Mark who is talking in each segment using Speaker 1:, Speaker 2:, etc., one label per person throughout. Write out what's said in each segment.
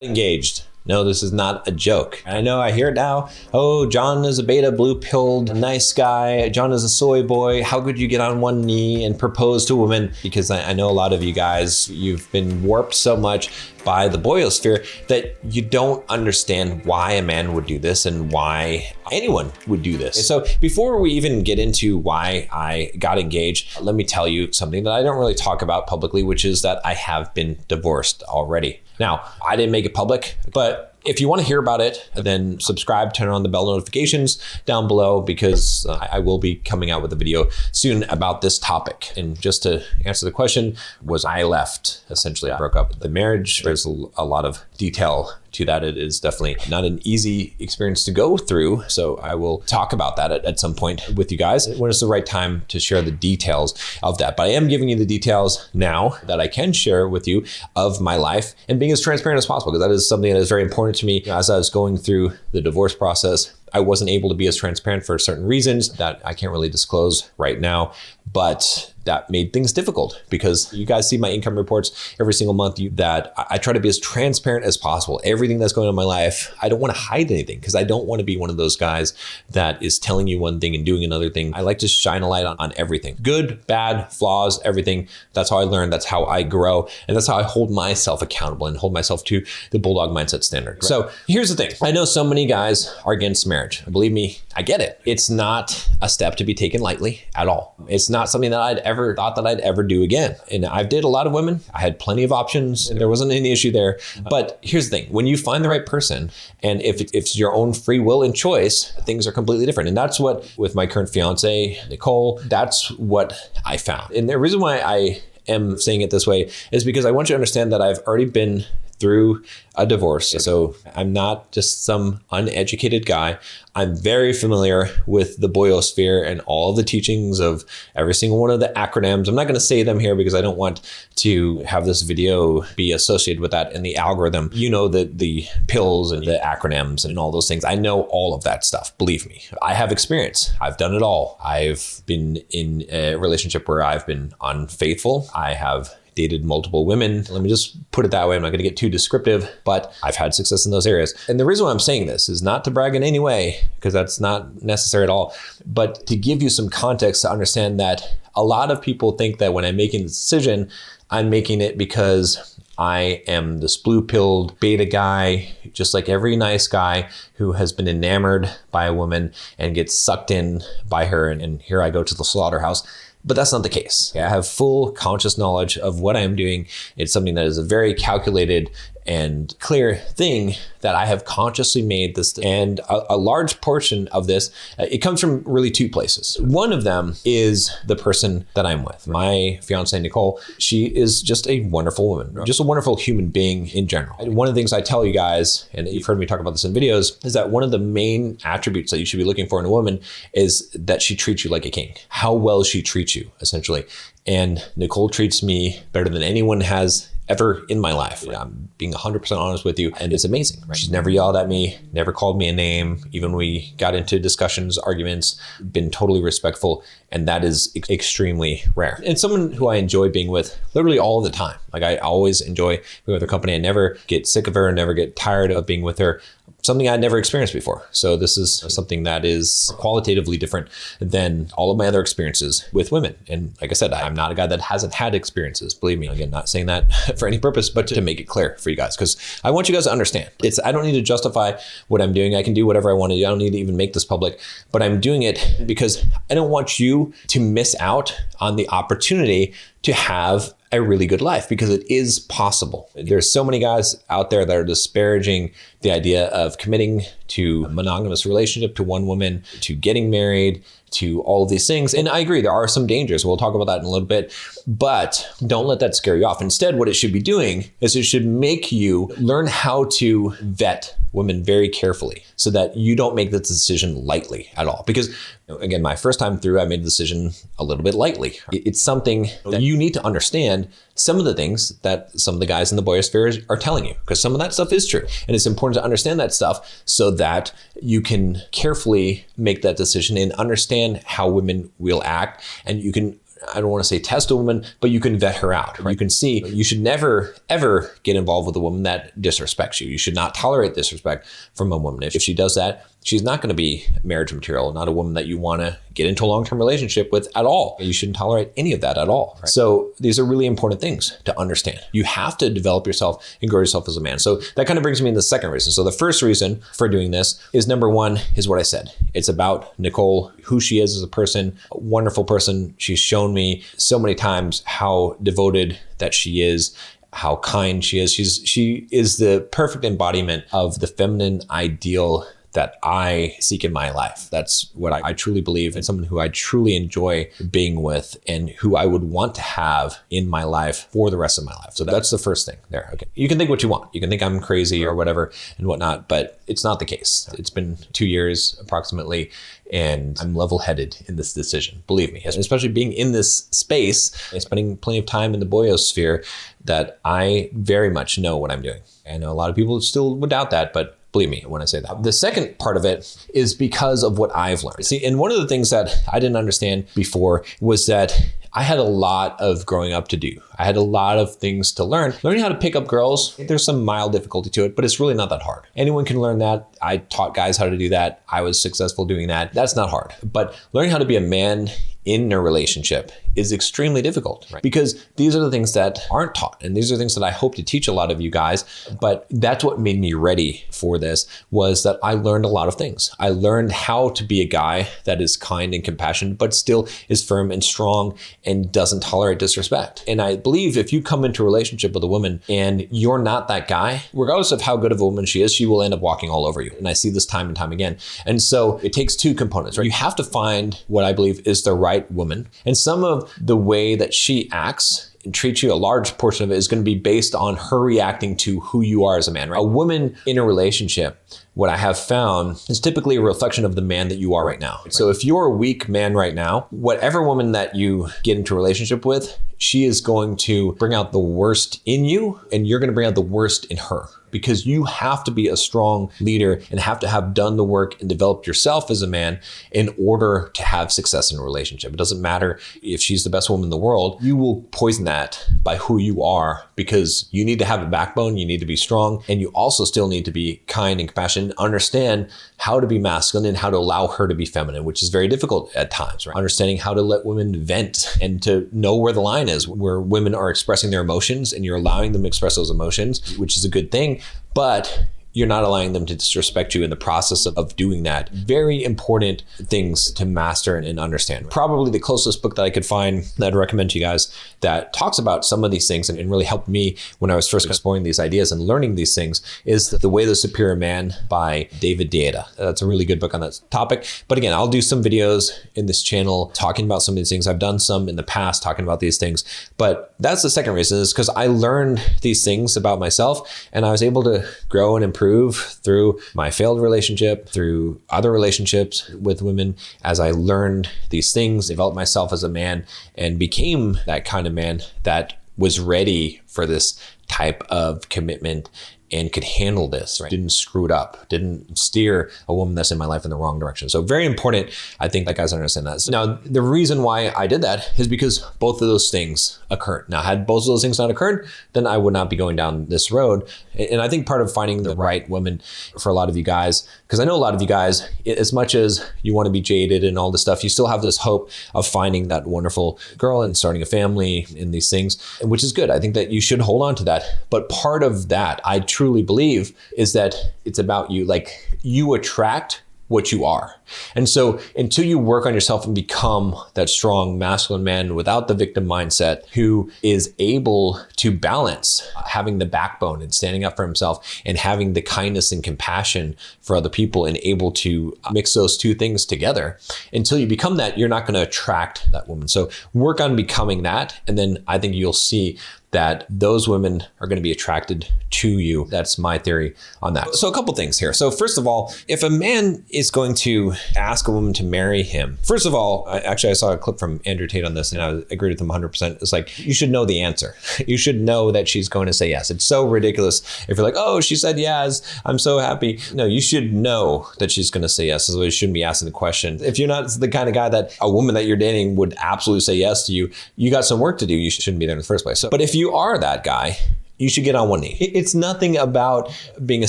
Speaker 1: Engaged. No, this is not a joke. I know I hear it now. Oh, John is a beta blue-pilled nice guy. John is a soy boy. How could you get on one knee and propose to a woman? Because I know a lot of you guys, you've been warped so much by the boyosphere that you don't understand why a man would do this and why anyone would do this. So before we even get into why I got engaged, let me tell you something that I don't really talk about publicly, which is that I have been divorced already. Now, I didn't make it public, but if you want to hear about it, then subscribe, turn on the bell notifications down below, because I will be coming out with a video soon about this topic. And just to answer the question, was I left? Essentially, I broke up the marriage. There's a lot of detail to that. It is definitely not an easy experience to go through. So I will talk about that at some point with you guys when it's the right time to share the details of that. But I am giving you the details now that I can share with you of my life and being as transparent as possible, because that is something that is very important to me. As I was going through the divorce process, I wasn't able to be as transparent for certain reasons that I can't really disclose right now, but that made things difficult because you guys see my income reports every single month that I try to be as transparent as possible. Everything that's going on in my life, I don't want to hide anything because I don't want to be one of those guys that is telling you one thing and doing another thing. I like to shine a light on everything. Good, bad, flaws, everything. That's how I learn. That's how I grow. And that's how I hold myself accountable and hold myself to the Bulldog Mindset standard. Right. So here's the thing. I know so many guys are against marriage. Believe me, I get it. It's not a step to be taken lightly at all. It's not something that I'd ever thought that I'd ever do again. And I've dated a lot of women. I had plenty of options and there wasn't any issue there. But here's the thing. When you find the right person, and if it's your own free will and choice, things are completely different. And that's what, with my current fiance, Nicole, that's what I found. And the reason why I am saying it this way is because I want you to understand that I've already been through a divorce. So I'm not just some uneducated guy. I'm very familiar with the boyosphere and all of the teachings of every single one of the acronyms. I'm not going to say them here because I don't want to have this video be associated with that in the algorithm. You know, the pills and the acronyms and all those things. I know all of that stuff. Believe me, I have experience. I've done it all. I've been in a relationship where I've been unfaithful. I have dated multiple women. Let me just put it that way. I'm not going to get too descriptive, but I've had success in those areas. And the reason why I'm saying this is not to brag in any way, because that's not necessary at all, but to give you some context to understand that a lot of people think that when I'm making this decision, I'm making it because I am this blue-pilled beta guy, just like every nice guy who has been enamored by a woman and gets sucked in by her. And here I go to the slaughterhouse. But that's not the case. I have full conscious knowledge of what I'm doing. It's something that is a very calculated and clear thing that I have consciously made this. And a large portion of this, it comes from really two places. One of them is the person that I'm with. My fiance, Nicole, she is just a wonderful woman, just a wonderful human being in general. One of the things I tell you guys, and you've heard me talk about this in videos, is that one of the main attributes that you should be looking for in a woman is that she treats you like a king. How well she treats you, essentially. And Nicole treats me better than anyone has ever in my life. I'm being 100% honest with you, and it's amazing. Right? She's never yelled at me, never called me a name. Even we got into discussions, arguments, been totally respectful, and that is extremely rare. And someone who I enjoy being with literally all the time. Like I always enjoy being with her company. I never get sick of her, never get tired of being with her. Something I'd never experienced before. So this is something that is qualitatively different than all of my other experiences with women. And like I said, I'm not a guy that hasn't had experiences. Believe me, again, not saying that for any purpose, but to make it clear for you guys, because I want you guys to understand. I don't need to justify what I'm doing. I can do whatever I want to do. I don't need to even make this public, but I'm doing it because I don't want you to miss out on the opportunity to have a really good life, because it is possible. There's so many guys out there that are disparaging the idea of committing to a monogamous relationship, to one woman, to getting married, to all of these things. And I agree, there are some dangers. We'll talk about that in a little bit, but don't let that scare you off. Instead, what it should be doing is it should make you learn how to vet women very carefully so that you don't make the decision lightly at all. Because again, my first time through, I made the decision a little bit lightly. It's something that you need to understand some of the things that some of the guys in the boyosphere are telling you, because some of that stuff is true. And it's important to understand that stuff so that you can carefully make that decision and understand how women will act. And you can I don't want to say test a woman, but you can vet her out. You can see you should never, ever get involved with a woman that disrespects you. You should not tolerate disrespect from a woman. If she does that, she's not going to be marriage material, not a woman that you want to get into a long-term relationship with at all. You shouldn't tolerate any of that at all. Right? So these are really important things to understand. You have to develop yourself and grow yourself as a man. So that kind of brings me to the second reason. So the first reason for doing this is, number one, is what I said. It's about Nicole, who she is as a person, a wonderful person. She's shown me so many times how devoted that she is, how kind she is. She is the perfect embodiment of the feminine ideal that I seek in my life. That's what I truly believe, and someone who I truly enjoy being with and who I would want to have in my life for the rest of my life. So that's the first thing there. Okay. You can think what you want. You can think I'm crazy or whatever and whatnot, but it's not the case. It's been 2 years approximately, and I'm level-headed in this decision. Believe me, especially being in this space and spending plenty of time in the boyosphere, that I very much know what I'm doing. I know a lot of people still would doubt that, but believe me when I say that. The second part of it is because of what I've learned. See, and one of the things that I didn't understand before was that I had a lot of growing up to do. I had a lot of things to learn. Learning how to pick up girls, there's some mild difficulty to it, but it's really not that hard. Anyone can learn that. I taught guys how to do that. I was successful doing that. That's not hard. But learning how to be a man in a relationship is extremely difficult, right? Because these are the things that aren't taught. And these are things that I hope to teach a lot of you guys. But that's what made me ready for this, was that I learned a lot of things. I learned how to be a guy that is kind and compassionate, but still is firm and strong and doesn't tolerate disrespect. And I believe if you come into a relationship with a woman and you're not that guy, regardless of how good of a woman she is, she will end up walking all over you. And I see this time and time again. And so it takes two components, right? You have to find what I believe is the right woman. And some of the way that she acts and treats you, a large portion of it is going to be based on her reacting to who you are as a man, right? A woman in a relationship, what I have found, is typically a reflection of the man that you are right now. Right. So if you're a weak man right now, whatever woman that you get into a relationship with, she is going to bring out the worst in you, and you're going to bring out the worst in her. Because you have to be a strong leader and have to have done the work and developed yourself as a man in order to have success in a relationship. It doesn't matter if she's the best woman in the world. You will poison that by who you are, because you need to have a backbone, you need to be strong, and you also still need to be kind and compassionate, understand how to be masculine and how to allow her to be feminine, which is very difficult at times, right? Understanding how to let women vent and to know where the line is, where women are expressing their emotions and you're allowing them to express those emotions, which is a good thing. But you're not allowing them to disrespect you in the process of doing that. Very important things to master and understand. Probably the closest book that I could find that I'd recommend to you guys that talks about some of these things and really helped me when I was first exploring these ideas and learning these things is The Way of the Superior Man by David Deida. That's a really good book on that topic. But again, I'll do some videos in this channel talking about some of these things. I've done some in the past talking about these things. But that's the second reason, is because I learned these things about myself and I was able to grow and improve through my failed relationship, through other relationships with women, as I learned these things, developed myself as a man, and became that kind of man that was ready for this type of commitment and could handle this, right? Didn't screw it up, didn't steer a woman that's in my life in the wrong direction. So very important, I think, that guys understand that. So now, the reason why I did that is because both of those things occurred. Now, had both of those things not occurred, then I would not be going down this road. And I think part of finding the right woman for a lot of you guys, because I know a lot of you guys, as much as you want to be jaded and all this stuff, you still have this hope of finding that wonderful girl and starting a family and these things, which is good. I think that you should hold on to that. But part of that, I truly believe, is that it's about you. Like, you attract what you are. And so until you work on yourself and become that strong masculine man without the victim mindset, who is able to balance having the backbone and standing up for himself and having the kindness and compassion for other people and able to mix those two things together, until you become that, you're not going to attract that woman. So work on becoming that. And then I think you'll see that those women are going to be attracted to you. That's my theory on that. So a couple things here. So first of all, if a man is going to ask a woman to marry him, first of all, I saw a clip from Andrew Tate on this and I agreed with him 100%. It's like, you should know the answer. You should know that she's going to say yes. It's so ridiculous if you're like, oh, she said yes, I'm so happy. No, you should know that she's going to say yes. So you shouldn't be asking the question. If you're not the kind of guy that a woman that you're dating would absolutely say yes to you, you got some work to do. You shouldn't be there in the first place. But if you are that guy, you should get on one knee. It's nothing about being a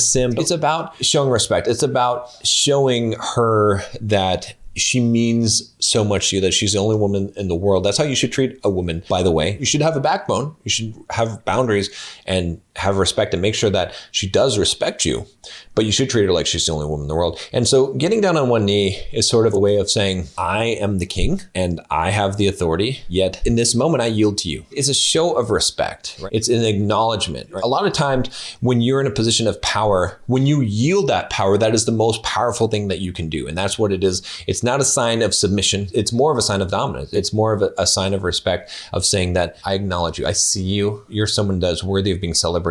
Speaker 1: simp. It's about showing respect. It's about showing her that she means so much to you, that she's the only woman in the world. That's how you should treat a woman, by the way. You should have a backbone. You should have boundaries and have respect and make sure that she does respect you, but you should treat her like she's the only woman in the world. And so getting down on one knee is sort of a way of saying, I am the king and I have the authority, yet in this moment I yield to you. It's a show of respect. Right? It's an acknowledgement. Right? A lot of times when you're in a position of power, when you yield that power, that is the most powerful thing that you can do. And that's what it is. It's not a sign of submission. It's more of a sign of dominance. It's more of a sign of respect, of saying that I acknowledge you. I see you. You're someone that's worthy of being celebrated.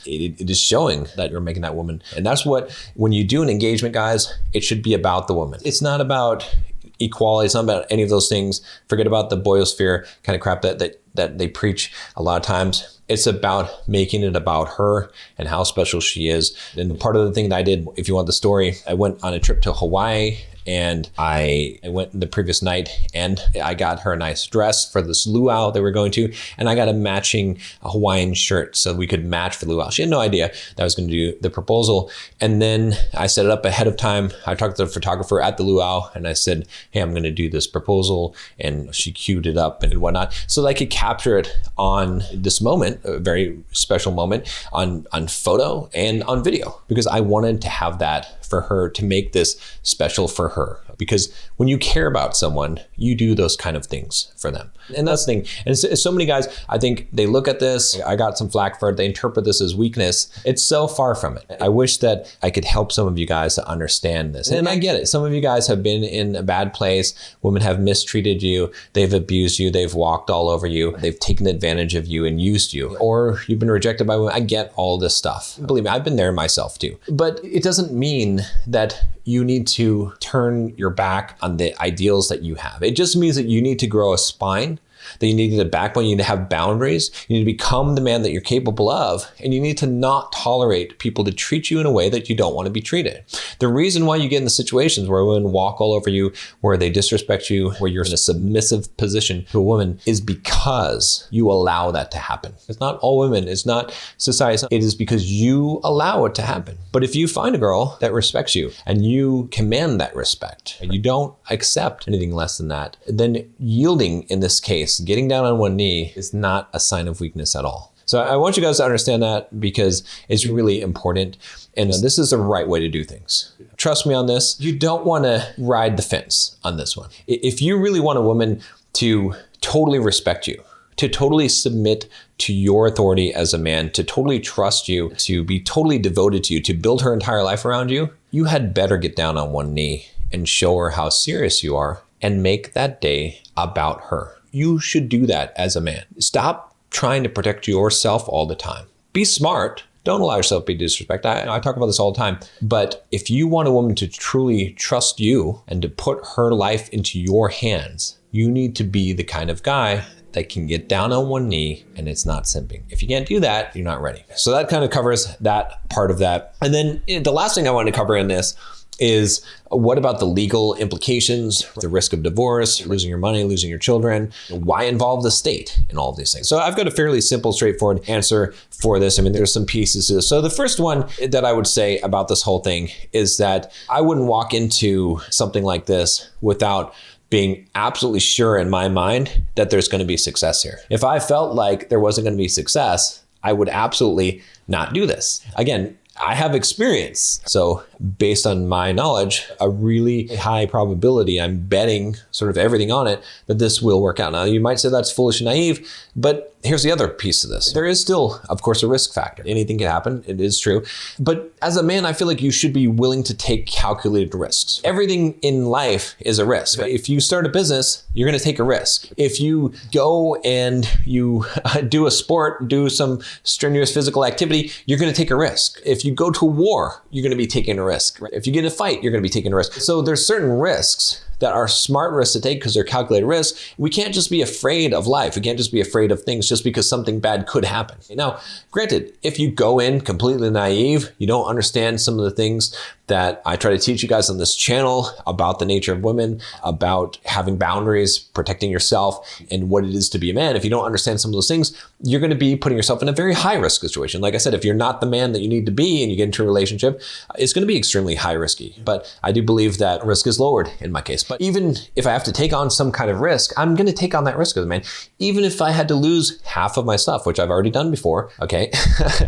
Speaker 1: It is showing that you're making that woman. And that's what, when you do an engagement, guys, it should be about the woman. It's not about equality. It's not about any of those things. Forget about the boyosphere kind of crap that they preach a lot of times. It's about making it about her and how special she is. And part of the thing that I did, if you want the story, I went on a trip to Hawaii. And I went the previous night and I got her a nice dress for this luau that we're going to. And I got a matching Hawaiian shirt so we could match for the luau. She had no idea that I was going to do the proposal. And then I set it up ahead of time. I talked to the photographer at the luau and I said, hey, I'm going to do this proposal. And she queued it up and whatnot so that I could capture it on this moment, a very special moment, on photo and on video, because I wanted to have that for her, to make this special for her. Because when you care about someone, you do those kind of things for them. And that's the thing. And so many guys, I think they look at this, I got some flack for it, they interpret this as weakness. It's so far from it. I wish that I could help some of you guys to understand this. And I get it. Some of you guys have been in a bad place. Women have mistreated you. They've abused you. They've walked all over you. They've taken advantage of you and used you. Or you've been rejected by women. I get all this stuff. Believe me, I've been there myself too. But it doesn't mean that you need to turn your back on the ideals that you have. It just means that you need to grow a spine, that you need a backbone, you need to have boundaries, you need to become the man that you're capable of, and you need to not tolerate people to treat you in a way that you don't want to be treated. The reason why you get in the situations where women walk all over you, where they disrespect you, where you're in a submissive position to a woman, is because you allow that to happen. It's not all women, it's not society, it is because you allow it to happen. But if you find a girl that respects you and you command that respect, and you don't accept anything less than that, then yielding in this case, getting down on one knee, is not a sign of weakness at all. So I want you guys to understand that, because it's really important. And this is the right way to do things. Trust me on this. You don't want to ride the fence on this one. If you really want a woman to totally respect you, to totally submit to your authority as a man, to totally trust you, to be totally devoted to you, to build her entire life around you, you had better get down on one knee and show her how serious you are and make that day about her. You should do that as a man. Stop trying to protect yourself all the time. Be smart. Don't allow yourself to be disrespected. I talk about this all the time. But if you want a woman to truly trust you and to put her life into your hands, you need to be the kind of guy that can get down on one knee and it's not simping. If you can't do that, you're not ready. So that kind of covers that part of that. And then the last thing I want to cover in this is, what about the legal implications, the risk of divorce, losing your money, losing your children? Why involve the state in all of these things? So I've got a fairly simple, straightforward answer for this. I mean, there's some pieces to this. So the first one that I would say about this whole thing is that I wouldn't walk into something like this without being absolutely sure in my mind that there's going to be success here. If I felt like there wasn't going to be success, I would absolutely not do this. Again, I have experience. So based on my knowledge, a really high probability, I'm betting sort of everything on it, that this will work out. Now, you might say that's foolish and naive, but here's the other piece of this. There is still, of course, a risk factor. Anything can happen. It is true. But as a man, I feel like you should be willing to take calculated risks. Everything in life is a risk. If you start a business, you're going to take a risk. If you go and you do a sport, do some strenuous physical activity, you're going to take a risk. If you go to war, you're going to be taking a risk. If you get in a fight, you're going to be taking a risk. So there's certain risks that are smart risks to take because they're calculated risks. We can't just be afraid of life. We can't just be afraid of things just because something bad could happen. Now, granted, if you go in completely naive, you don't understand some of the things that I try to teach you guys on this channel about the nature of women, about having boundaries, protecting yourself, and what it is to be a man. If you don't understand some of those things, you're going to be putting yourself in a very high risk situation. Like I said, if you're not the man that you need to be and you get into a relationship, it's going to be extremely high risky. But I do believe that risk is lowered in my case. But even if I have to take on some kind of risk, I'm going to take on that risk as a man. Even if I had to lose half of my stuff, which I've already done before, okay?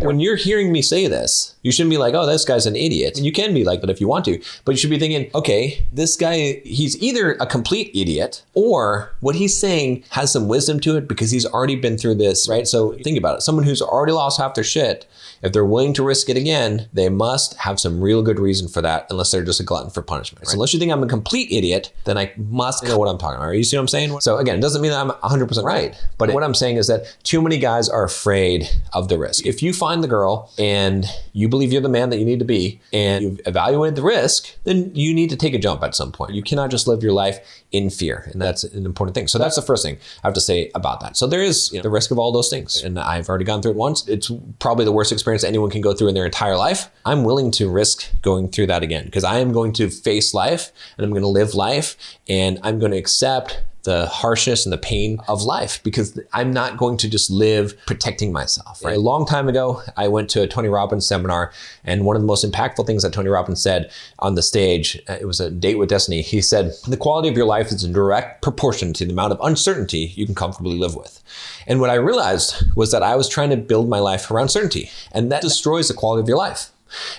Speaker 1: When you're hearing me say this, you shouldn't be like, oh, this guy's an idiot. You can be like that if you want to, but you should be thinking, okay, this guy, he's either a complete idiot or what he's saying has some wisdom to it because he's already been through this, right? So think about it. Someone who's already lost half their shit, if they're willing to risk it again, they must have some real good reason for that, unless they're just a glutton for punishment. Right? So unless you think I'm a complete idiot, then I must know what I'm talking about. You see what I'm saying? So again, it doesn't mean that I'm 100% right, but what I'm saying is that too many guys are afraid of the risk. If you find the girl and you believe you're the man that you need to be and you've evaluated the risk, then you need to take a jump at some point. You cannot just live your life in fear, and that's an important thing. So that's the first thing I have to say about that. So there is the risk of all those things, and I've already gone through it once. It's probably the worst experience anyone can go through in their entire life. I'm willing to risk going through that again because I am going to face life and I'm going to live life and I'm going to accept the harshness and the pain of life because I'm not going to just live protecting myself. Right? A long time ago, I went to a Tony Robbins seminar, and one of the most impactful things that Tony Robbins said on the stage, it was a date with destiny. He said, the quality of your life is in direct proportion to the amount of uncertainty you can comfortably live with. And what I realized was that I was trying to build my life around certainty, and that destroys the quality of your life.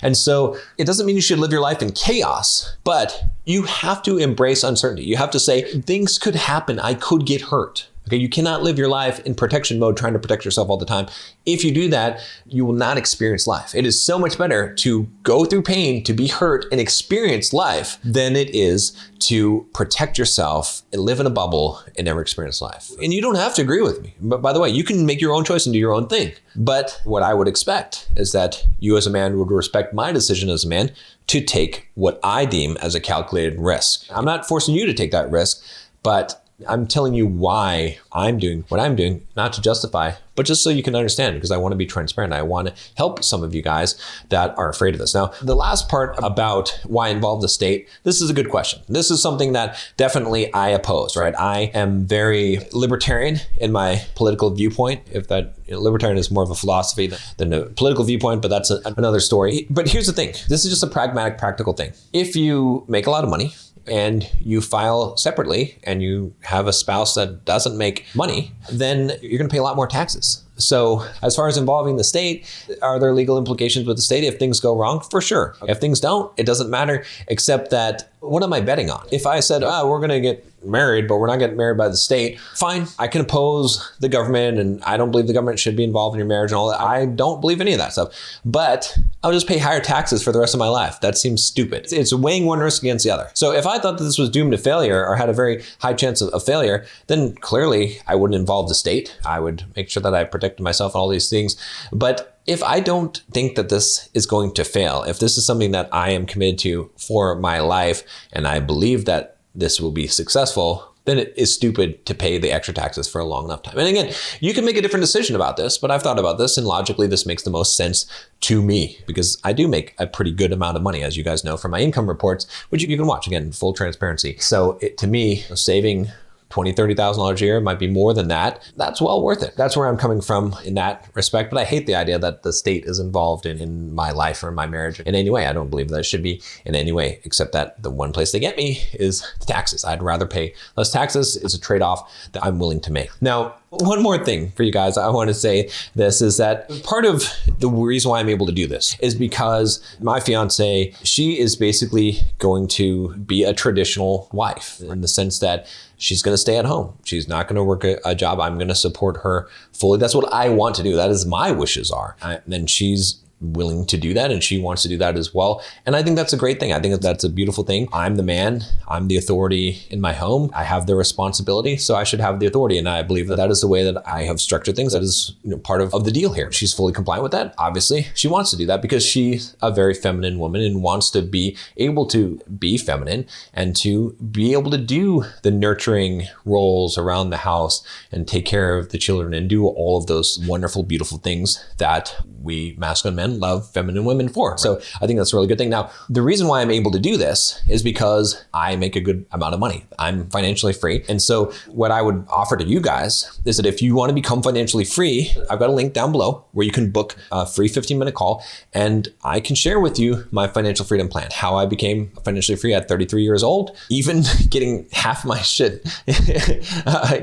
Speaker 1: And so it doesn't mean you should live your life in chaos, but you have to embrace uncertainty. You have to say, things could happen. I could get hurt. Okay, you cannot live your life in protection mode, trying to protect yourself all the time. If you do that, you will not experience life. It is so much better to go through pain, to be hurt and experience life than it is to protect yourself and live in a bubble and never experience life. And you don't have to agree with me. But by the way, you can make your own choice and do your own thing. But what I would expect is that you as a man would respect my decision as a man to take what I deem as a calculated risk. I'm not forcing you to take that risk, but I'm telling you why I'm doing what I'm doing, not to justify, but just so you can understand, because I want to be transparent. I want to help some of you guys that are afraid of this. Now, the last part about why involve the state, this is a good question. This is something that definitely I oppose, right? I am very libertarian in my political viewpoint. If that libertarian is more of a philosophy than a political viewpoint, but that's another story. But here's the thing. This is just a pragmatic, practical thing. If you make a lot of money, and you file separately and you have a spouse that doesn't make money, then you're going to pay a lot more taxes. So as far as involving the state, are there legal implications with the state if things go wrong? For sure. If things don't, it doesn't matter, except that what am I betting on? If I said, we're going to get married, but we're not getting married by the state, fine. I can oppose the government and I don't believe the government should be involved in your marriage and all that. I don't believe any of that stuff, but I'll just pay higher taxes for the rest of my life. That seems stupid. It's weighing one risk against the other. So if I thought that this was doomed to failure or had a very high chance of failure, then clearly I wouldn't involve the state. I would make sure that I protected myself and all these things. But if I don't think that this is going to fail, if this is something that I am committed to for my life, and I believe that this will be successful, then it is stupid to pay the extra taxes for a long enough time. And again, you can make a different decision about this, but I've thought about this and logically this makes the most sense to me because I do make a pretty good amount of money, as you guys know from my income reports, which you can watch, again, full transparency. So to me, saving $20,000, $30,000 a year, it might be more than that. That's well worth it. That's where I'm coming from in that respect. But I hate the idea that the state is involved in my life or in my marriage in any way. I don't believe that it should be in any way, except that the one place they get me is the taxes. I'd rather pay less taxes. It's a trade-off that I'm willing to make. Now, one more thing for you guys, I want to say this is that part of the reason why I'm able to do this is because my fiance, she is basically going to be a traditional wife in the sense that she's going to stay at home. She's not going to work a job. I'm going to support her fully. That's what I want to do. That is my wishes are. And she's willing to do that, and she wants to do that as well. And I think that's a great thing. I think that's a beautiful thing. I'm the man. I'm the authority in my home. I have the responsibility, so I should have the authority. And I believe that that is the way that I have structured things. That is, part of the deal here. She's fully compliant with that. Obviously, she wants to do that because she's a very feminine woman and wants to be able to be feminine and to be able to do the nurturing roles around the house and take care of the children and do all of those wonderful, beautiful things that we masculine men love feminine women for. So I think that's a really good thing. Now, the reason why I'm able to do this is because I make a good amount of money. I'm financially free. And so what I would offer to you guys is that if you want to become financially free, I've got a link down below where you can book a free 15-minute call, and I can share with you my financial freedom plan, how I became financially free at 33 years old, even getting half my shit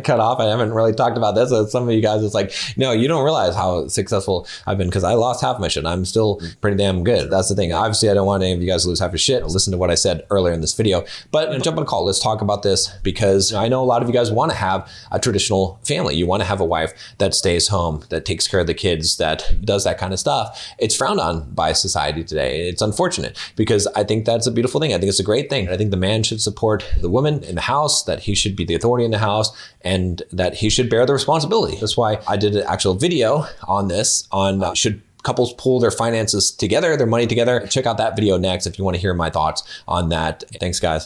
Speaker 1: cut off. I haven't really talked about this. Some of you guys, it's like, no, you don't realize how successful I've been because I lost half my shit. I'm still pretty damn good. That's the thing. Obviously, I don't want any of you guys to lose half your shit. Listen to what I said earlier in this video, but jump on a call. Let's talk about this because I know a lot of you guys want to have a traditional family. You want to have a wife that stays home, that takes care of the kids, that does that kind of stuff. It's frowned on by society today. It's unfortunate because I think that's a beautiful thing. I think it's a great thing. I think the man should support the woman in the house, that he should be the authority in the house, and that he should bear the responsibility. That's why I did an actual video on this, on should couples pull their finances together, their money together. Check out that video next if you want to hear my thoughts on that. Thanks, guys.